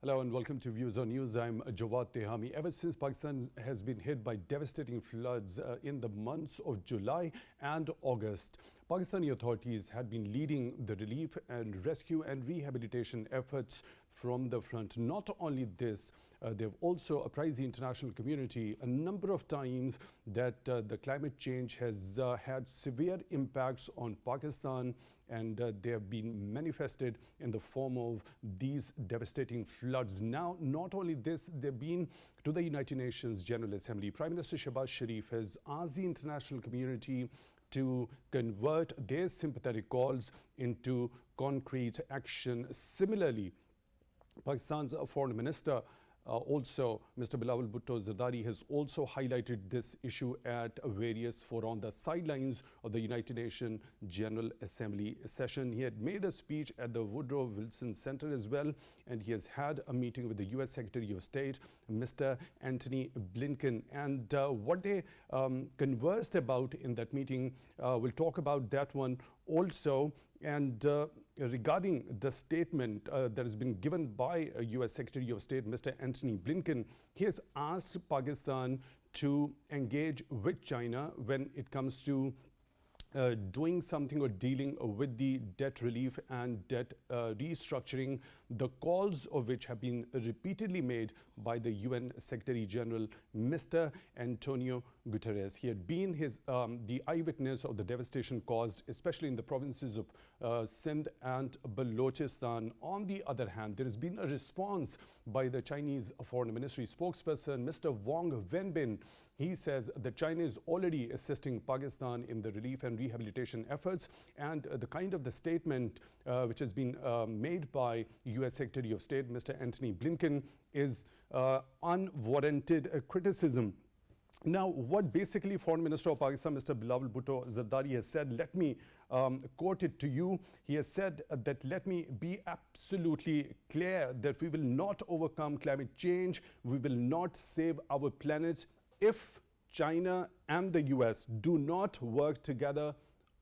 Hello and welcome to Views on News. I'm Jawad Tehami. Ever since Pakistan has been hit by devastating floods in the months of July and August, Pakistani authorities had been leading the relief and rescue and rehabilitation efforts from the front. Not only this, they've also apprised the international community a number of times that the climate change has had severe impacts on Pakistan, and they have been manifested in the form of these devastating floods. Now, not only this, they've been to the United Nations General Assembly. Prime Minister Shehbaz Sharif has asked the international community to convert their sympathetic calls into concrete action. Similarly, Pakistan's Foreign Minister also, Mr. Bilawal Bhutto Zardari, has also highlighted this issue at various fora on the sidelines of the United Nations General Assembly session. He had made a speech at the Woodrow Wilson Center as well, and he has had a meeting with the U.S. Secretary of State, Mr. Antony Blinken. And what they conversed about in that meeting, we'll talk about that one also. And regarding the statement that has been given by U.S. Secretary of State, Mr. Antony Blinken, he has asked Pakistan to engage with China when it comes to doing something or dealing with the debt relief and debt restructuring, the calls of which have been repeatedly made by the UN Secretary General, Mr. Antonio Guterres. He had been the eyewitness of the devastation caused, especially in the provinces of Sindh and Balochistan. On the other hand, there has been a response by the Chinese Foreign Ministry spokesperson, Mr. Wang Wenbin. He says that China is already assisting Pakistan in the relief and rehabilitation efforts, and the kind of the statement which has been made by U.S. Secretary of State, Mr. Antony Blinken, is unwarranted criticism. Now, what basically Foreign Minister of Pakistan, Mr. Bilawal Bhutto Zardari, has said, let me quote it to you. He has said that, let me be absolutely clear that we will not overcome climate change. We will not save our planet if China and the US do not work together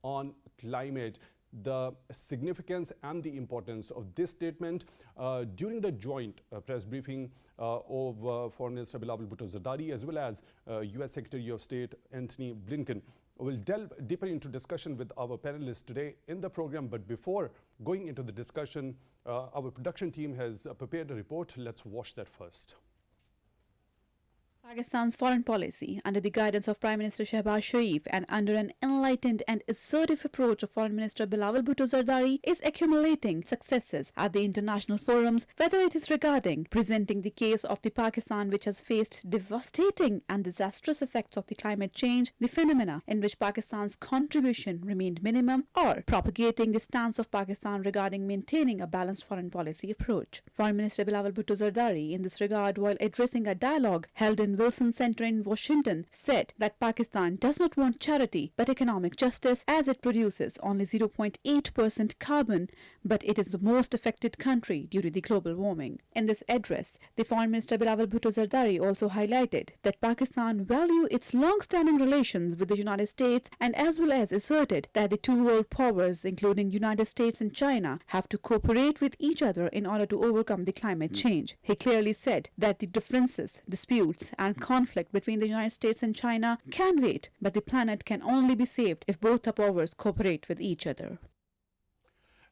on climate. The significance and the importance of this statement during the joint press briefing of Foreign Minister Bilawal Bhutto Zardari as well as US Secretary of State Antony Blinken. We'll delve deeper into discussion with our panelists today in the program. But before going into the discussion, our production team has prepared a report. Let's watch that first. Pakistan's foreign policy, under the guidance of Prime Minister Shehbaz Sharif and under an enlightened and assertive approach of Foreign Minister Bilawal Bhutto Zardari, is accumulating successes at the international forums, whether it is regarding presenting the case of the Pakistan which has faced devastating and disastrous effects of the climate change, the phenomena in which Pakistan's contribution remained minimum, or propagating the stance of Pakistan regarding maintaining a balanced foreign policy approach. Foreign Minister Bilawal Bhutto Zardari, in this regard, while addressing a dialogue held in Wilson Center in Washington, said that Pakistan does not want charity but economic justice, as it produces only 0.8% carbon, but it is the most affected country due to the global warming. In this address, the Foreign Minister Bilawal Bhutto Zardari also highlighted that Pakistan value its long-standing relations with the United States, and as well as asserted that the two world powers, including United States and China, have to cooperate with each other in order to overcome the climate change. He clearly said that the differences, disputes, and conflict between the United States and China can wait, but the planet can only be saved if both the powers cooperate with each other.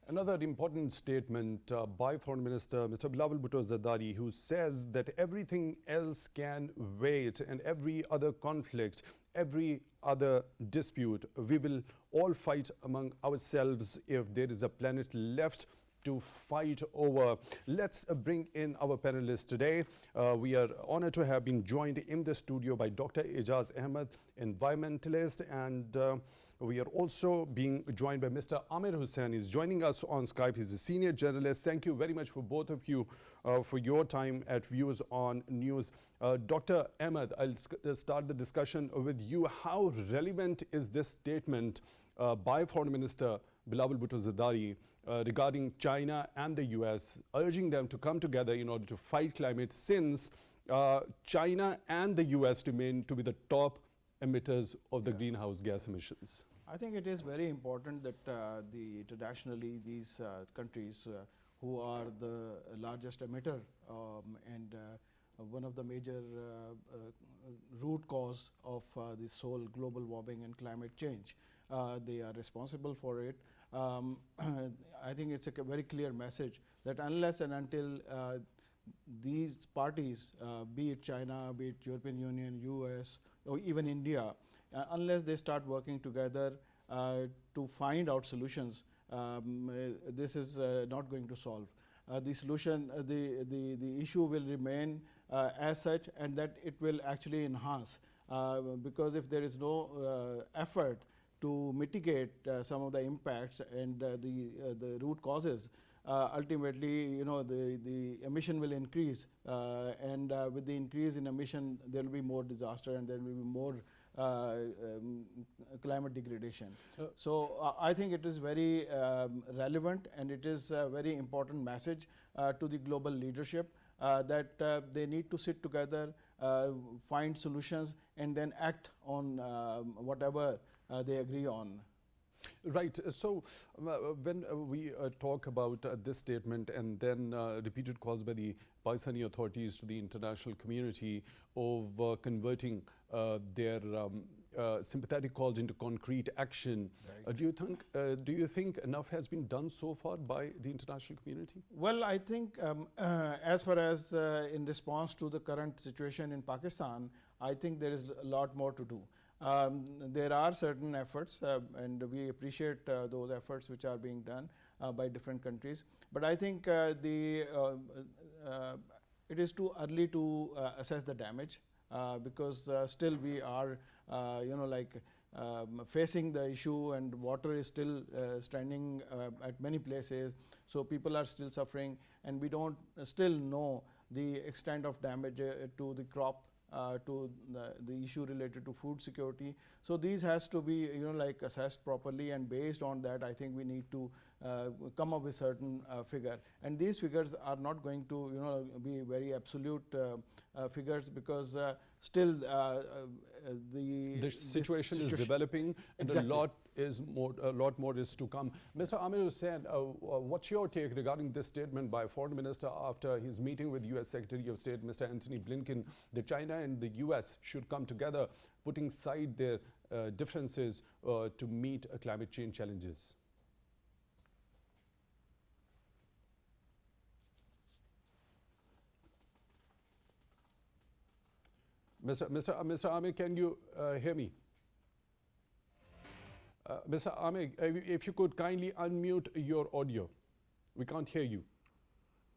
Another important statement by Foreign Minister Mr. Bilawal Bhutto Zardari, who says that everything else can wait, and every other conflict, every other dispute, we will all fight among ourselves if there is a planet left to fight over. Let's bring in our panelists today. We are honored to have been joined in the studio by Dr. Ejaz Ahmad, environmentalist, and we are also being joined by Mr. Amir Hussain. He's joining us on Skype. He's a senior journalist. Thank you very much for both of you for your time at Views on News. Dr. Ahmad, I'll start the discussion with you. How relevant is this statement by Foreign Minister Bilawal Bhutto Zardari regarding China and the US, urging them to come together in order to fight climate, since China and the US remain to be the top emitters of the greenhouse gas emissions? I think it is very important that traditionally these countries who are the largest emitter and one of the major root cause of this whole global warming and climate change. They are responsible for it. I think it's a very clear message that unless and until these parties, be it China, be it European Union, US, or even India, unless they start working together to find out solutions, this is not going to solve. The solution, the issue will remain as such, and that it will actually enhance because if there is no effort to mitigate some of the impacts and the root causes, ultimately, you know, the emission will increase, and with the increase in emission, there will be more disaster and there will be more climate degradation. So I think it is very relevant, and it is a very important message to the global leadership that they need to sit together, find solutions, and then act on whatever they agree on. Right. So when we talk about this statement and then repeated calls by the Pakistani authorities to the international community of converting their sympathetic calls into concrete action, right. Do you think enough has been done so far by the international community? Well, I think as far as in response to the current situation in Pakistan, I think there is a lot more to do. There are certain efforts, and we appreciate those efforts which are being done by different countries. But I think it is too early to assess the damage because still we are, facing the issue, and water is still standing at many places. So people are still suffering, and we don't still know the extent of damage to the crop. To the issue related to food security. So these has to be assessed properly, and based on that I think we need to come up with certain figure, and these figures are not going to be very absolute figures because still the situation is developing, and exactly. a lot more is to come. Mr. Amir Hussain, what's your take regarding this statement by Foreign Minister after his meeting with US Secretary of State Mr. Anthony Blinken that China and the US should come together, putting aside their differences to meet climate change challenges? Mr. Amir, can you hear me? Mr. Amir, if you could kindly unmute your audio. We can't hear you.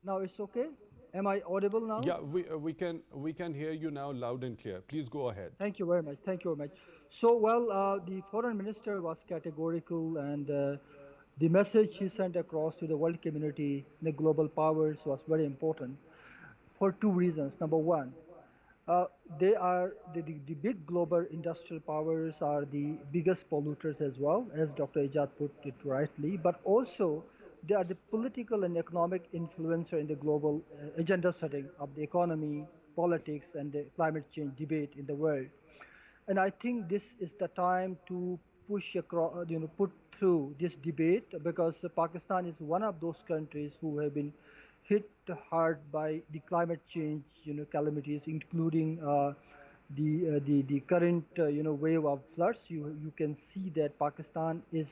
Now it's okay? Am I audible now? Yeah, we can hear you now loud and clear. Please go ahead. Thank you very much. Thank you very much. So, well, the foreign minister was categorical, and the message he sent across to the world community, the global powers, was very important for two reasons. Number one, they are the big global industrial powers are the biggest polluters as well, as Dr. Ejaz put it rightly, but also they are the political and economic influencer in the global agenda setting of the economy, politics, and the climate change debate in the world. And I think this is the time to push across, put through this debate, because Pakistan is one of those countries who have been hit hard by the climate change, calamities, including the current, wave of floods. You can see that Pakistan is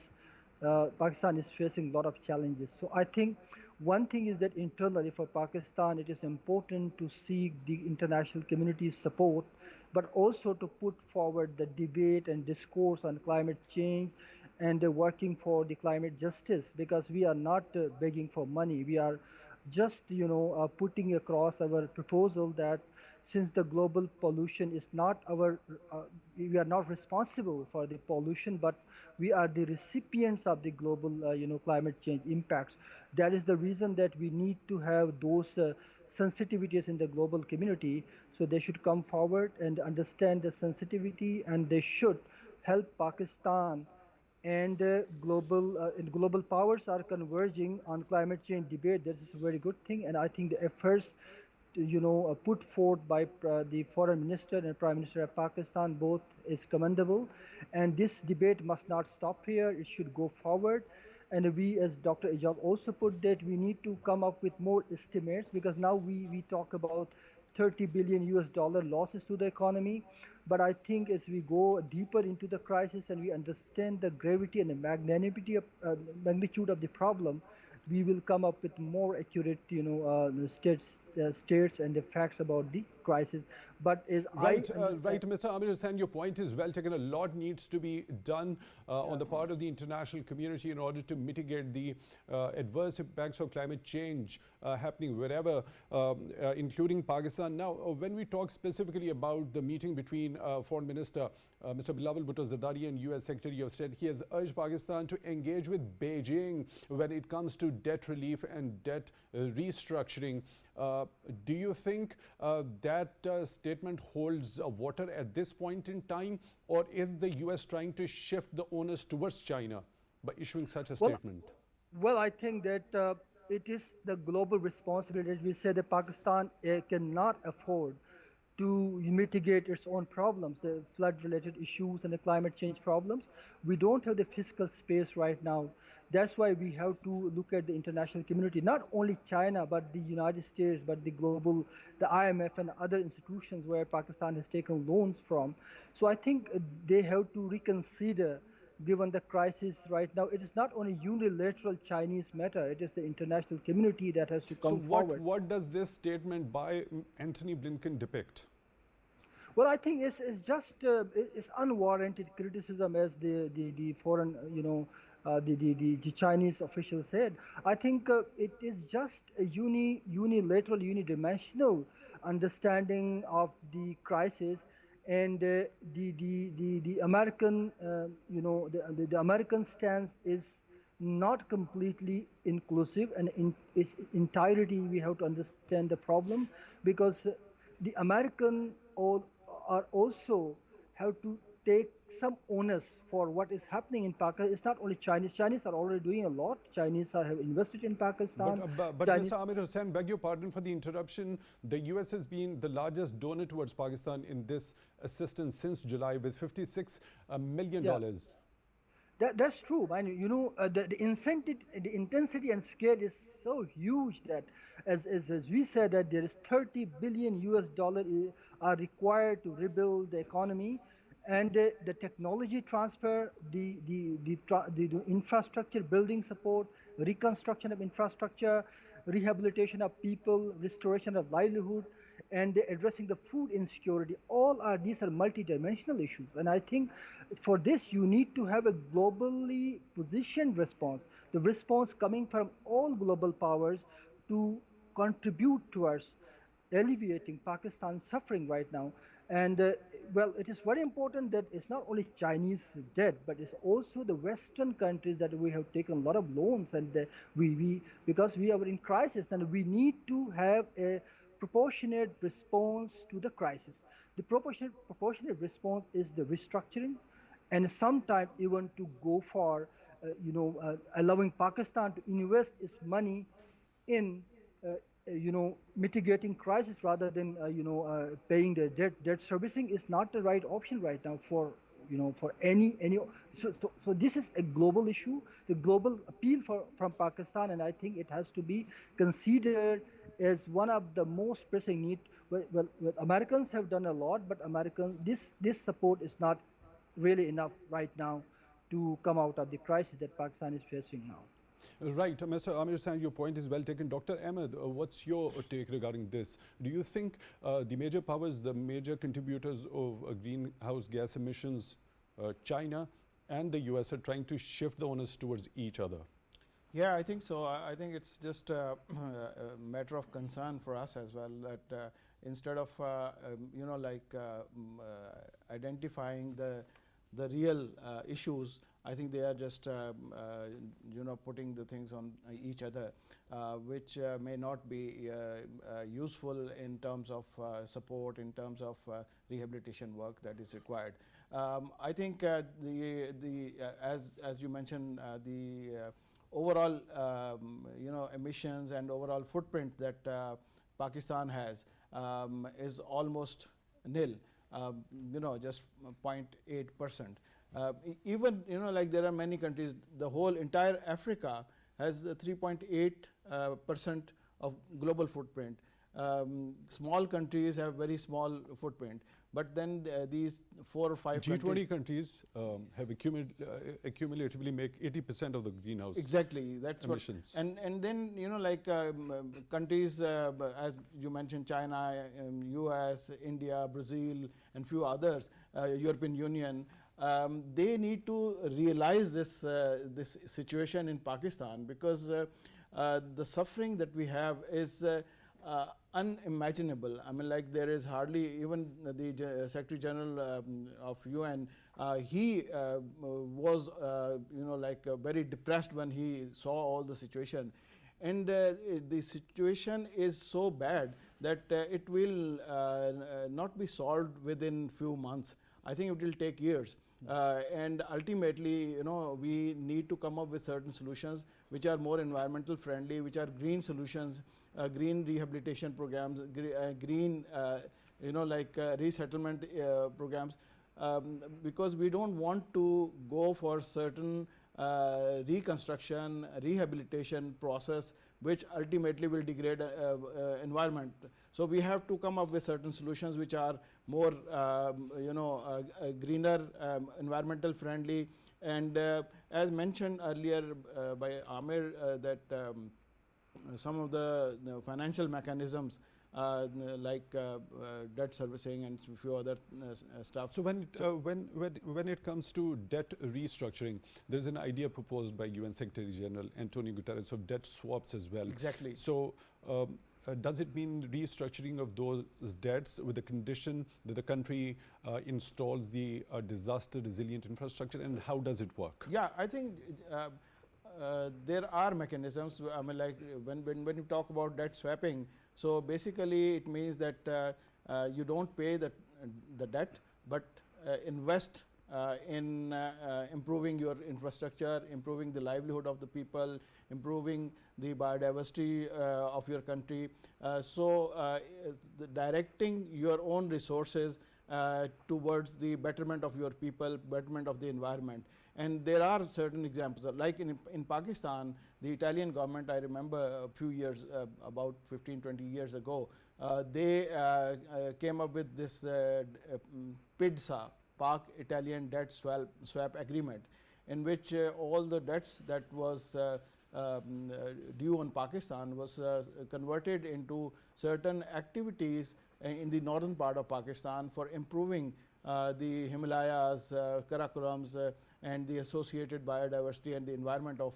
facing a lot of challenges. So I think one thing is that internally for Pakistan, it is important to seek the international community's support, but also to put forward the debate and discourse on climate change and working for the climate justice, because we are not begging for money. We are just putting across our proposal that since the global pollution is not we are not responsible for the pollution, but we are the recipients of the global climate change impacts. That is the reason that we need to have those sensitivities in the global community. So they should come forward and understand the sensitivity, and they should help Pakistan. And global powers are converging on climate change debate. That is a very good thing, and I think the efforts, put forth by the Foreign Minister and Prime Minister of Pakistan both is commendable. And this debate must not stop here. It should go forward, And we, as Dr. Ejaz also put that, we need to come up with more estimates, because now we talk about 30 billion US dollar losses to the economy. But I think as we go deeper into the crisis and we understand the gravity and the magnitude of the problem, we will come up with more accurate, states and the facts about the crisis. But as right, Mr. Amir Hussain, your point is well taken. A lot needs to be done on the part of the international community in order to mitigate the adverse impacts of climate change happening wherever, including Pakistan. Now, when we talk specifically about the meeting between Foreign Minister Mr. Bilawal Bhutto Zardari and US Secretary of State, he has urged Pakistan to engage with Beijing when it comes to debt relief and debt restructuring. Do you think that statement holds water at this point in time, or is the US trying to shift the onus towards China by issuing such a statement? Well, I think that it is the global responsibility. As we said, that Pakistan cannot afford to mitigate its own problems, the flood-related issues and the climate change problems. We don't have the fiscal space right now. That's why we have to look at the international community, not only China, but the United States, but the global, the IMF and other institutions where Pakistan has taken loans from. So I think they have to reconsider, given the crisis right now. It is not only unilateral Chinese matter, it is the international community that has to come forward. So what does this statement by Antony Blinken depict? Well, I think it's just it's unwarranted criticism, as the foreign, the Chinese official said. I think it is just a unilateral, unidimensional understanding of the crisis, and the American, the American stance is not completely inclusive, and in its entirety we have to understand the problem, because the American are also have to take some onus for what is happening in Pakistan. It's not only Chinese. Chinese are already doing a lot. Chinese have invested in Pakistan. But Mr. Amir Hussain, beg your pardon for the interruption. The US has been the largest donor towards Pakistan in this assistance since July, with $56 million. That's true. I mean, the intensity and scale is so huge that, as we said, that there is 30 billion US dollars are required to rebuild the economy, and the technology transfer, the infrastructure building support, reconstruction of infrastructure, rehabilitation of people, restoration of livelihood, and addressing the food insecurity. These are multidimensional issues, and I think for this you need to have a globally positioned response, the response coming from all global powers to contribute towards alleviating Pakistan's suffering right now. And well, it is very important that it's not only Chinese debt, but it's also the Western countries that we have taken a lot of loans, and because we are in crisis, and we need to have a proportionate response to the crisis. The proportionate response is the restructuring, and sometimes even to go for allowing Pakistan to invest its money in mitigating crisis rather than paying the debt servicing is not the right option right now for any. So this is a global issue, the global appeal from Pakistan, and I think it has to be considered as one of the most pressing needs. Well, Americans have done a lot, but this support is not really enough right now to come out of the crisis that Pakistan is facing now. Right, Mr. Amir Hussain, your point is well taken. Dr. Ahmad, what's your take regarding this? Do you think the major powers, the major contributors of greenhouse gas emissions, China and the US, are trying to shift the onus towards each other? Yeah, I think so. I think it's just a matter of concern for us as well, that instead of identifying the real issues, I think they are just putting the things on each other, which may not be useful in terms of support, in terms of rehabilitation work that is required. I think as you mentioned, the overall emissions and overall footprint that Pakistan has is almost nil, just 0.8%. Even like there are many countries, the whole entire Africa has 3.8% of global footprint. Small countries have very small footprint, but then these 4 or 5 G20 countries have accumulatively make 80% of the greenhouse that's emissions. And then like countries as you mentioned, China, US, India, Brazil, and few others, European Union. They need to realize this situation in Pakistan, because the suffering that we have is unimaginable. I mean, like there is hardly even the Secretary General of UN. He was like very depressed when he saw all the situation, and the situation is so bad that it will not be solved within few months. I think it will take years. And ultimately, we need to come up with certain solutions which are more environmental friendly, which are green solutions, green rehabilitation programs, green, like resettlement programs, because we don't want to go for certain reconstruction, rehabilitation process, which ultimately will degrade environment. So we have to come up with certain solutions which are more, greener, environmental friendly, and as mentioned earlier by Amir, that some of the financial mechanisms like debt servicing and a few other stuff. So when it comes to debt restructuring, there's an idea proposed by UN Secretary General Antonio Guterres of debt swaps as well. Exactly. So does it mean restructuring of those debts with the condition that the country installs the disaster resilient infrastructure, and how does it work? Yeah, I think there are mechanisms. I mean, like when you talk about debt swapping, so basically it means that you don't pay the debt, but invest in improving your infrastructure, improving the livelihood of the people, improving the biodiversity of your country. So directing your own resources towards the betterment of your people, betterment of the environment. And there are certain examples, like in Pakistan, the Italian government, I remember a few years, about 15, 20 years ago, they came up with this PIDSA, Pak Italian Debt Swap Agreement, in which all the debts that was due on Pakistan was converted into certain activities in the northern part of Pakistan for improving the Himalayas, Karakorams, and the associated biodiversity and the environment of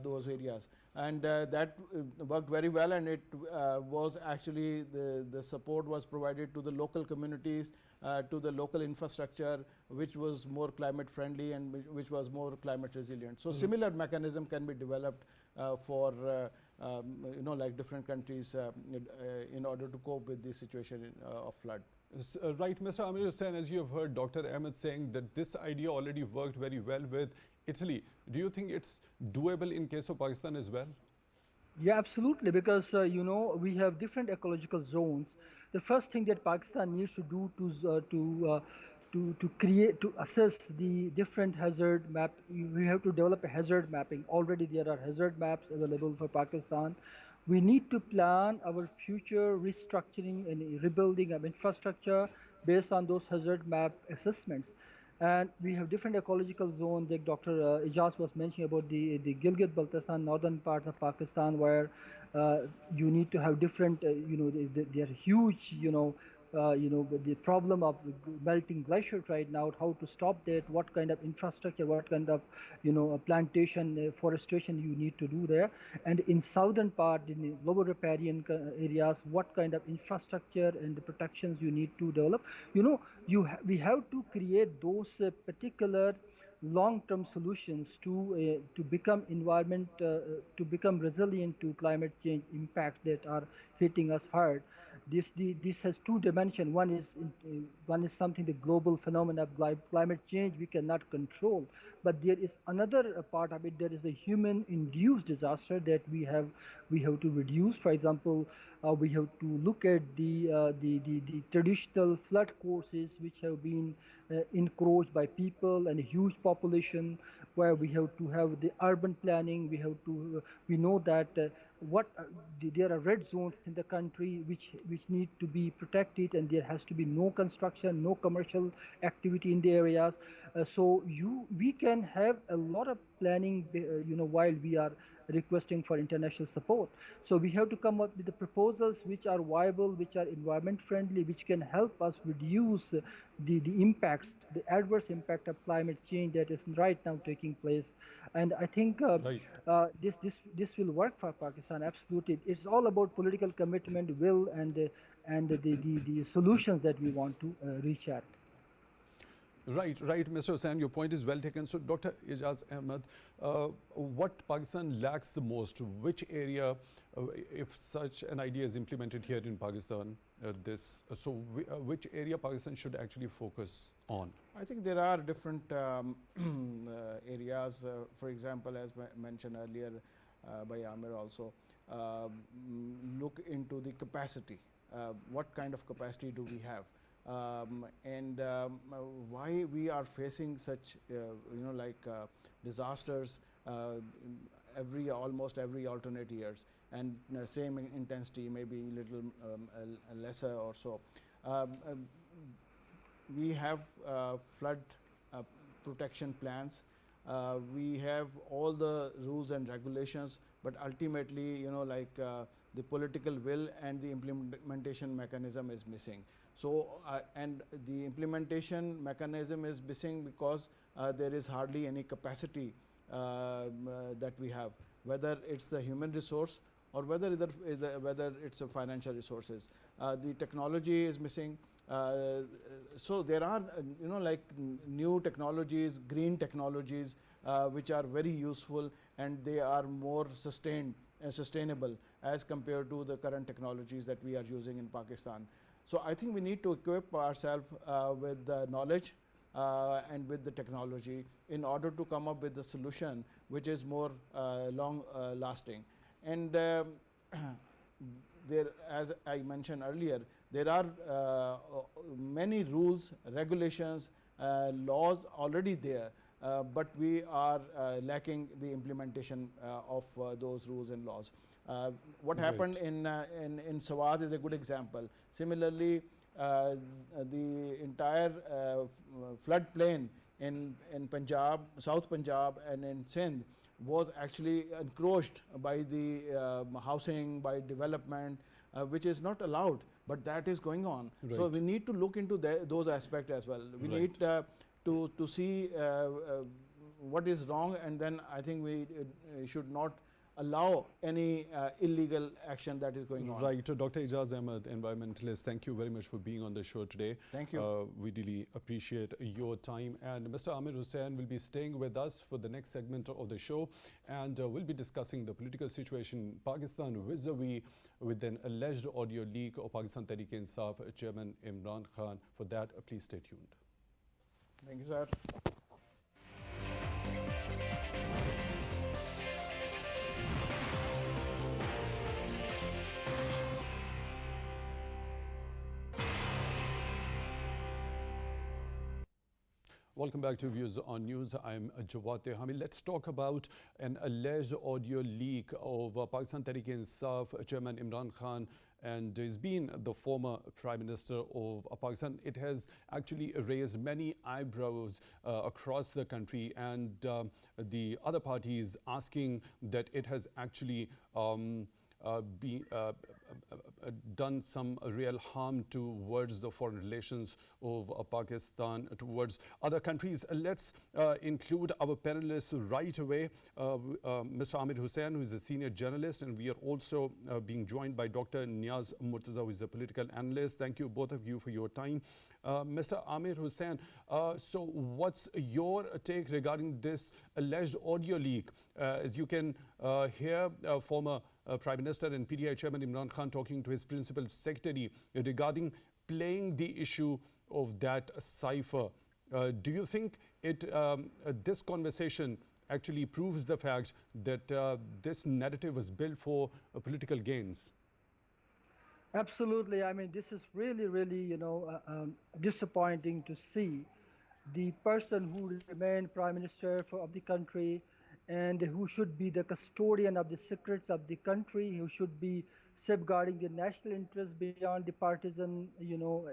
those areas. And that worked very well, and it was actually the support was provided to the local communities, to the local infrastructure, which was more climate friendly and which was more climate resilient. So similar mechanism can be developed for like different countries in order to cope with the situation of flood. Right, Mr. Amir Hussain, as you have heard Dr. Ahmad saying that this idea already worked very well with Italy. Do you think it's doable in case of Pakistan as well? Yeah, absolutely, because we have different ecological zones. The first thing that Pakistan needs to do to assess the different hazard map, we have to develop a hazard mapping. Already there are hazard maps available for Pakistan. We need to plan our future restructuring and rebuilding of infrastructure based on those hazard map assessments. And we have different ecological zones, like Dr. Ejaz was mentioning about the Gilgit-Baltistan, northern part of Pakistan, where you need to have different, they are huge, the problem of melting glaciers right now, how to stop that, what kind of infrastructure, what kind of, plantation, forestation you need to do there. And in southern part, in the lower riparian areas, what kind of infrastructure and the protections you need to develop. We have to create those particular long-term solutions to become to become resilient to climate change impacts that are hitting us hard. This has two dimensions. One is something, the global phenomena of climate change we cannot control, but there is another part of it. There is a human-induced disaster that we have to reduce. For example, we have to look at the traditional flood courses which have been encroached by people and a huge population, where we have to have the urban planning. We know that there are red zones in the country which need to be protected, and there has to be no construction, no commercial activity in the areas. We can have a lot of planning, while we are requesting for international support. So we have to come up with the proposals which are viable, which are environment friendly, which can help us reduce the impacts, the adverse impact of climate change that is right now taking place. And I think this will work for Pakistan, absolutely. It's all about political commitment, will, and the solutions that we want to reach at. Right, Mr. Hussain, your point is well taken. So, Dr. Ejaz Ahmad, what Pakistan lacks the most, which area, if such an idea is implemented here in Pakistan, which area Pakistan should actually focus on? I think there are different areas. For example, as mentioned earlier by Amir also, look into the capacity. What kind of capacity do we have? And why we are facing such disasters almost every alternate years, and same intensity, maybe little lesser or so. We have flood protection plans. We have all the rules and regulations, but ultimately, the political will and the implementation mechanism is missing. So, and the implementation mechanism is missing because there is hardly any capacity that we have, whether it's the human resource or whether it's a financial resources. The technology is missing. So there are new technologies, green technologies, which are very useful, and they are more sustainable as compared to the current technologies that we are using in Pakistan. So I think we need to equip ourselves with the knowledge and with the technology in order to come up with the solution which is more long lasting. And there, as I mentioned earlier, there are many rules, regulations, laws already there, but we are lacking the implementation of those rules and laws. What happened in Sawat is a good example. Similarly, the entire floodplain in Punjab, South Punjab, and in Sindh was actually encroached by the housing, by development, which is not allowed, but that is going on. Right. So we need to look into those aspects as well. We need to see what is wrong, and then I think we should not allow any illegal action that is going on. Right. Dr. Ejaz Ahmad, environmentalist, thank you very much for being on the show today. Thank you. We really appreciate your time. And Mr. Amir Hussain will be staying with us for the next segment of the show, and we'll be discussing the political situation in Pakistan vis-a-vis with an alleged audio leak of Pakistan Tehreek-e-Insaf Chairman Imran Khan. For that, please stay tuned. Thank you, sir. Welcome back to Views on News. I'm Jawad Tehami. Let's talk about an alleged audio leak of Pakistan Tehreek-e-Insaf Chairman Imran Khan, and he's been the former Prime Minister of Pakistan. It has actually raised many eyebrows across the country, and the other parties asking that it has actually done some real harm towards the foreign relations of Pakistan towards other countries. Let's include our panelists right away. Mr. Amir Hussain, who is a senior journalist, and we are also being joined by Dr. Niaz Murtaza, who is a political analyst. Thank you, both of you, for your time. Mr. Amir Hussain, so what's your take regarding this alleged audio leak? As you can hear, former Prime Minister and PTI Chairman Imran Khan talking to his principal secretary regarding playing the issue of that cipher. Do you think this conversation actually proves the fact that this narrative was built for political gains? Absolutely. I mean, this is really, really, disappointing to see the person who remained prime minister of the country and who should be the custodian of the secrets of the country, who should be safeguarding the national interest beyond the partisan,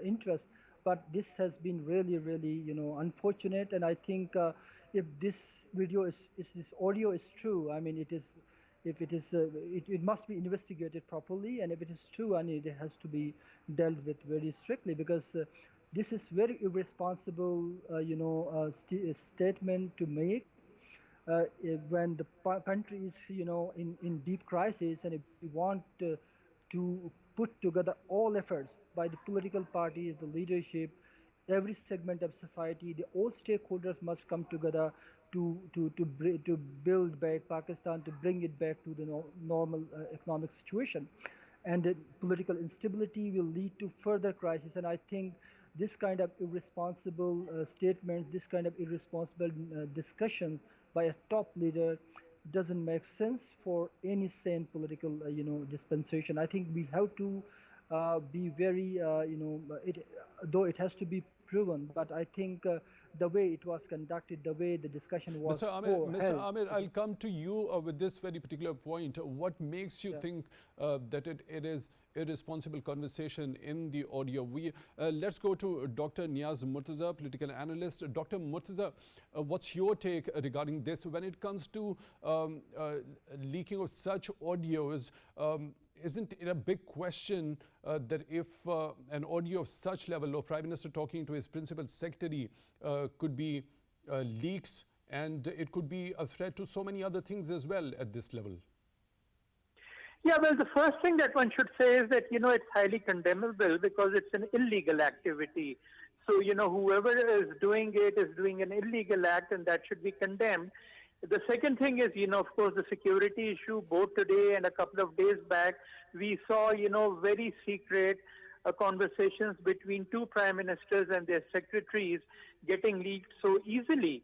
interest. But this has been really, really, unfortunate. And I think if this video this audio is true, I mean, it must be investigated properly. And if it is true, I mean, it has to be dealt with very strictly, because this is very irresponsible, statement to make when the country is, in deep crisis, and if we want to put together all efforts by the political parties, the leadership, every segment of society, all stakeholders must come together to build back Pakistan, to bring it back to the normal economic situation. And political instability will lead to further crisis. And I think this kind of irresponsible statements, this kind of irresponsible discussion by a top leader doesn't make sense for any sane political, dispensation. I think we have to be very, though it has to be proven, but I think the way it was conducted, the way the discussion was Mr. Amir, I'll come to you with this very particular point. What makes you think that it is irresponsible conversation in the audio? Let's go to Dr. Niaz Murtaza, political analyst. Dr. Murtaza, what's your take regarding this? When it comes to leaking of such audios, isn't it a big question that if an audio of such level of Prime Minister talking to his principal secretary could be leaks, and it could be a threat to so many other things as well at this level? Yeah, well, the first thing that one should say is that, it's highly condemnable because it's an illegal activity. So, whoever is doing it is doing an illegal act, and that should be condemned. The second thing is, of course, the security issue. Both today and a couple of days back, we saw, very secret conversations between two prime ministers and their secretaries getting leaked so easily.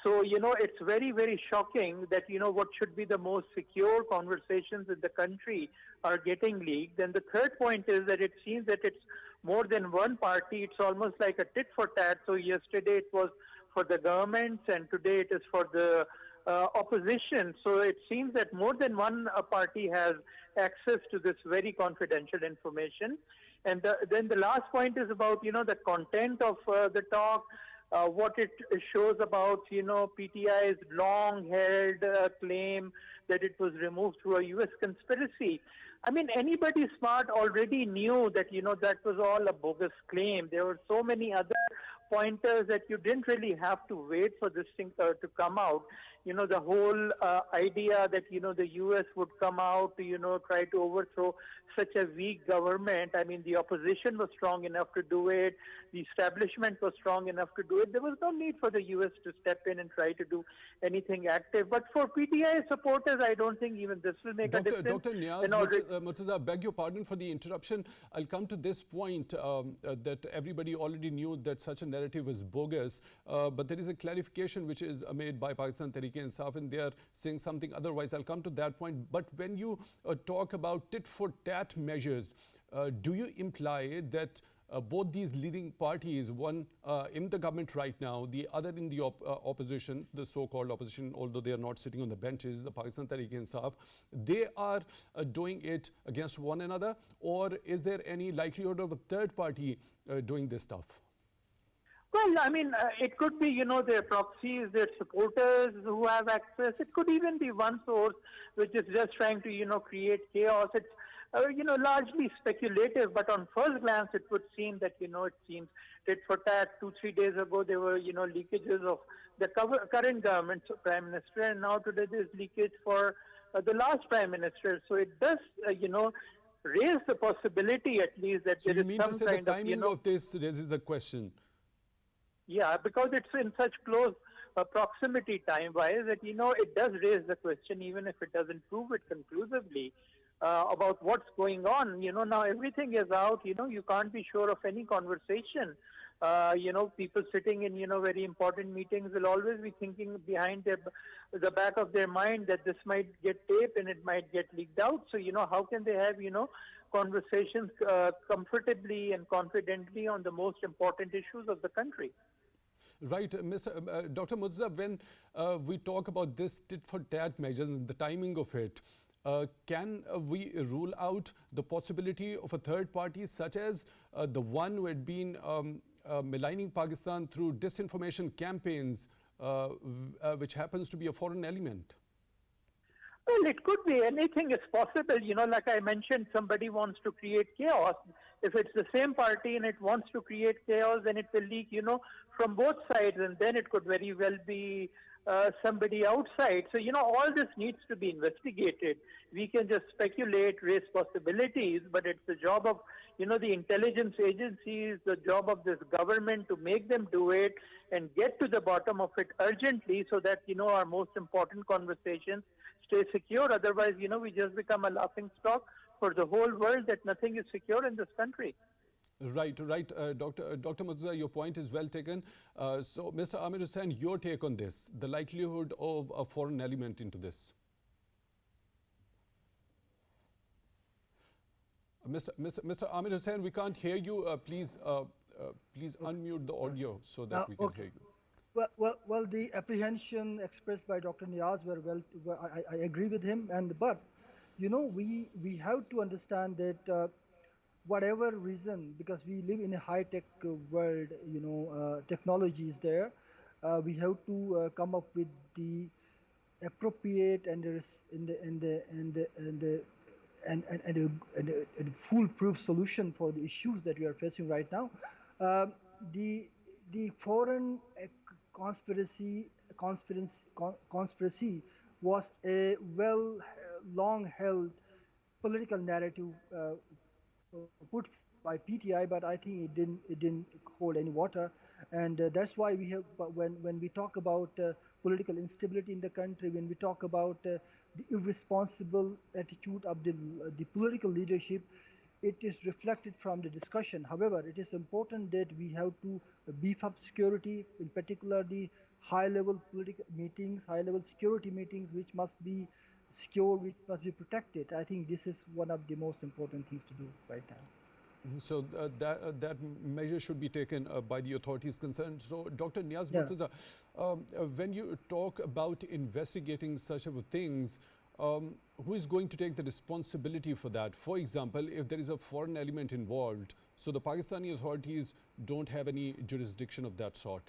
So, it's very, very shocking that, what should be the most secure conversations in the country are getting leaked. And the third point is that it seems that it's more than one party. It's almost like a tit for tat. So yesterday it was for the governments, and today it is for the opposition. So it seems that more than one party has access to this very confidential information. And then the last point is about, the content of the talk, what it shows about, PTI's long-held claim that it was removed through a U.S. conspiracy. I mean, anybody smart already knew that, that was all a bogus claim. There were so many other pointers that you didn't really have to wait for this thing to come out. The whole idea that, the U.S. would come out to, try to overthrow such a weak government. I mean, the opposition was strong enough to do it. The establishment was strong enough to do it. There was no need for the U.S. to step in and try to do anything active. But for PTI supporters, I don't think even this will make a difference. Dr. Niaz, Murtaza, beg your pardon for the interruption. I'll come to this point that everybody already knew that such a narrative was bogus. But there is a clarification which is made by Pakistan Tehreek-e-Insaf, and they are saying something otherwise. I'll come to that point. But when you talk about tit-for-tat measures, do you imply that both these leading parties, one in the government right now, the other in the opposition, the so-called opposition, although they are not sitting on the benches, the Pakistan Tehreek-e-Insaf, they are doing it against one another? Or is there any likelihood of a third party doing this stuff? Well, I mean, it could be, their proxies, their supporters who have access. It could even be one source which is just trying to, create chaos. It's, largely speculative, but on first glance, it would seem that, it seems tit for tat. 2-3 days ago, there were, leakages of the current government's prime minister, and now today there's leakage for the last prime minister. So it does, raise the possibility at least that So there you is mean some to say kind the of, timing of this raises the question? yeah, because it's in such close proximity time-wise that, it does raise the question, even if it doesn't prove it conclusively, about what's going on. Now everything is out, you can't be sure of any conversation. People sitting in, very important meetings will always be thinking behind the back of their mind that this might get taped and it might get leaked out. So, how can they have, conversations comfortably and confidently on the most important issues of the country? Right, Dr. Murtaza, when we talk about this tit-for-tat measures and the timing of it, can we rule out the possibility of a third party such as the one who had been maligning Pakistan through disinformation campaigns, which happens to be a foreign element? Well, it could be. Anything is possible. Like I mentioned, somebody wants to create chaos. If it's the same party and it wants to create chaos, then it will leak, from both sides, and then it could very well be somebody outside. So, all this needs to be investigated. We can just speculate, raise possibilities, but it's the job of, the intelligence agencies, the job of this government to make them do it and get to the bottom of it urgently so that, our most important conversations stay secure. Otherwise, we just become a laughing stock for the whole world that nothing is secure in this country. Right. Dr. Murtaza, your point is well taken. So, Mr. Amir Hussain, your take on this, the likelihood of a foreign element into this? Mr. Amir Hussain, we can't hear you. Please unmute the audio so that we can hear you. Well, the apprehension expressed by Dr. Niaz I agree with him. But we have to understand that whatever reason, because we live in a high-tech world, technology is there. We have to come up with the appropriate and a foolproof solution for the issues that we are facing right now. The foreign conspiracy was a long-held political narrative put by PTI, but I think it didn't hold any water, and that's why we have. But when we talk about political instability in the country, when we talk about the irresponsible attitude of the political leadership, it is reflected from the discussion. However, it is important that we have to beef up security, in particular the high-level political meetings, high-level security meetings, which must be secure, which must be protected. I think this is one of the most important things to do right now. So that measure should be taken by the authorities concerned. So, Dr. Niaz Murtaza, when you talk about investigating such things, who is going to take the responsibility for that? For example, if there is a foreign element involved, so the Pakistani authorities don't have any jurisdiction of that sort.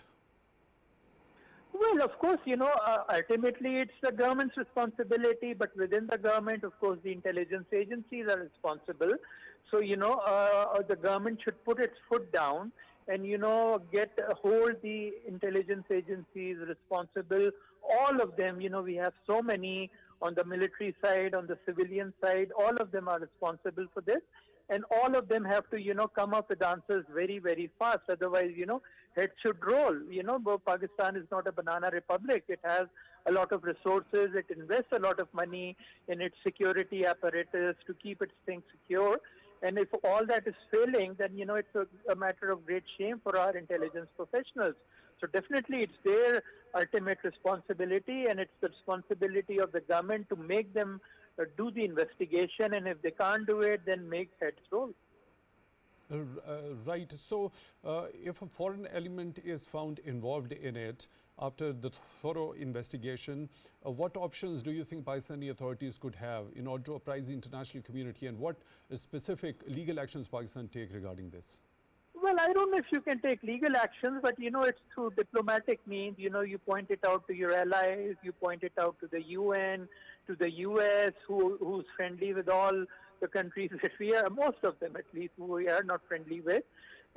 Well, of course, ultimately it's the government's responsibility, but within the government, of course, the intelligence agencies are responsible. So, the government should put its foot down and, hold the intelligence agencies responsible. All of them, we have so many on the military side, on the civilian side, all of them are responsible for this. And all of them have to, come up with answers very, very fast. Otherwise, heads should roll. Pakistan is not a banana republic. It has a lot of resources. It invests a lot of money in its security apparatus to keep its things secure. And if all that is failing, then, it's a matter of great shame for our intelligence professionals. So definitely it's their ultimate responsibility, and it's the responsibility of the government to make them do the investigation, and if they can't do it, then make heads roll. Right. So, if a foreign element is found involved in it after the thorough investigation, what options do you think Pakistani authorities could have in order to apprise the international community, and what specific legal actions Pakistan take regarding this? Well, I don't know if you can take legal actions, but it's through diplomatic means. You point it out to your allies, you point it out to the UN, to the US, who's friendly with all the countries that we are, most of them at least, who we are not friendly with,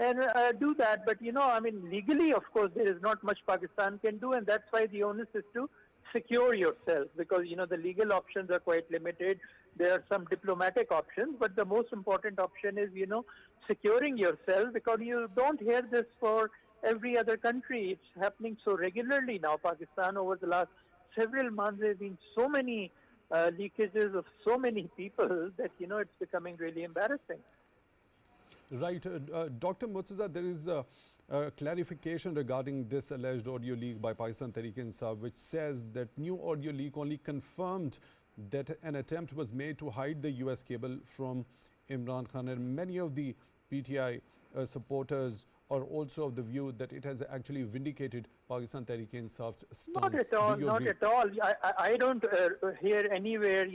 and do that. But legally, of course, there is not much Pakistan can do, and that's why the onus is to secure yourself, because the legal options are quite limited. There are some diplomatic options, but the most important option is securing yourself, because you don't hear this for every other country. It's happening so regularly now. Pakistan, over the last several months, there have been so many leakages of so many people that it's becoming really embarrassing. Right. Dr. Murtaza, there is a clarification regarding this alleged audio leak by Pakistan Tehreek-e-Insaf, which says that new audio leak only confirmed that an attempt was made to hide the US cable from Imran Khan, and many of the PTI supporters are also of the view that it has actually vindicated Pakistan Tehreek-e-Insaf's stance. Not at all, not at all. I don't hear anywhere,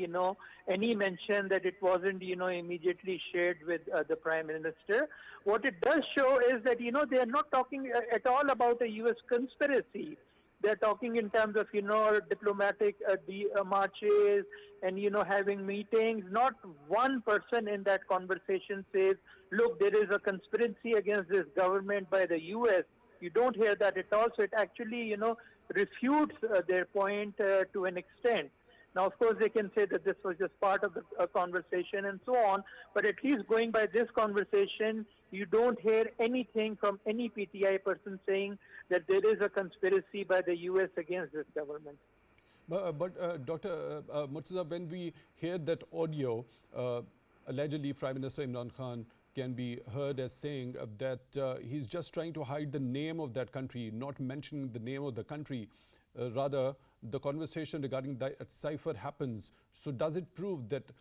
any mention that it wasn't, immediately shared with the Prime Minister. What it does show is that, they are not talking at all about a US conspiracy. They're talking in terms of, diplomatic marches and, having meetings. Not one person in that conversation says, look, there is a conspiracy against this government by the US. You don't hear that at all. So it actually, refutes their point to an extent. Now, of course, they can say that this was just part of the conversation and so on. But at least going by this conversation, you don't hear anything from any PTI person saying that there is a conspiracy by the US against this government. But Dr. Murtaza, when we hear that audio, allegedly Prime Minister Imran Khan can be heard as saying that he's just trying to hide the name of that country, not mentioning the name of the country. Rather, the conversation regarding that cipher happens. So does it prove that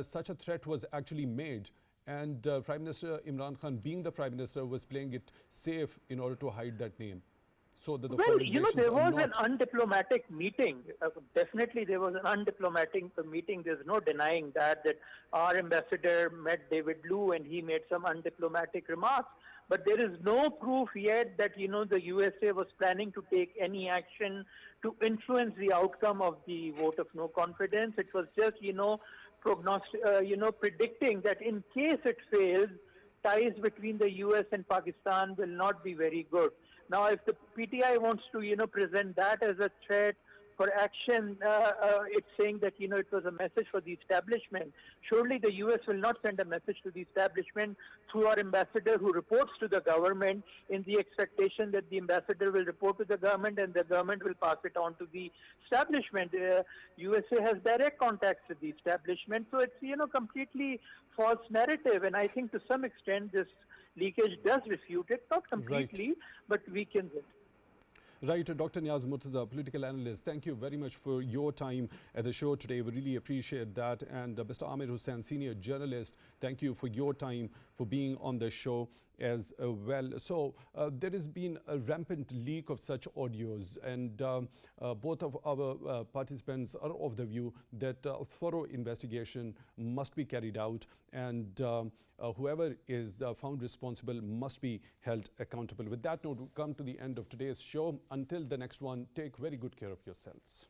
such a threat was actually made, and Prime Minister Imran Khan, being the Prime Minister, was playing it safe in order to hide that name? So that the there was an undiplomatic meeting. Definitely there was an undiplomatic meeting. There's no denying that our ambassador met David Liu and he made some undiplomatic remarks. But there is no proof yet that, the USA was planning to take any action to influence the outcome of the vote of no confidence. It was just, predicting that in case it fails, ties between the US and Pakistan will not be very good. Now, if the PTI wants to, present that as a threat for action, it's saying that, it was a message for the establishment. Surely the US will not send a message to the establishment through our ambassador who reports to the government in the expectation that the ambassador will report to the government and the government will pass it on to the establishment. USA has direct contacts with the establishment. So it's, completely false narrative. And I think to some extent this leakage does refute it, not completely, but weakens it. Right, Dr. Niaz Murtaza, political analyst, thank you very much for your time at the show today. We really appreciate that. And Mr. Amir Hussain, senior journalist, thank you for your time, for being on the show as well. So there has been a rampant leak of such audios, and both of our participants are of the view that a thorough investigation must be carried out, and whoever is found responsible must be held accountable. With that note, we come to the end of today's show. Until the next one, take very good care of yourselves.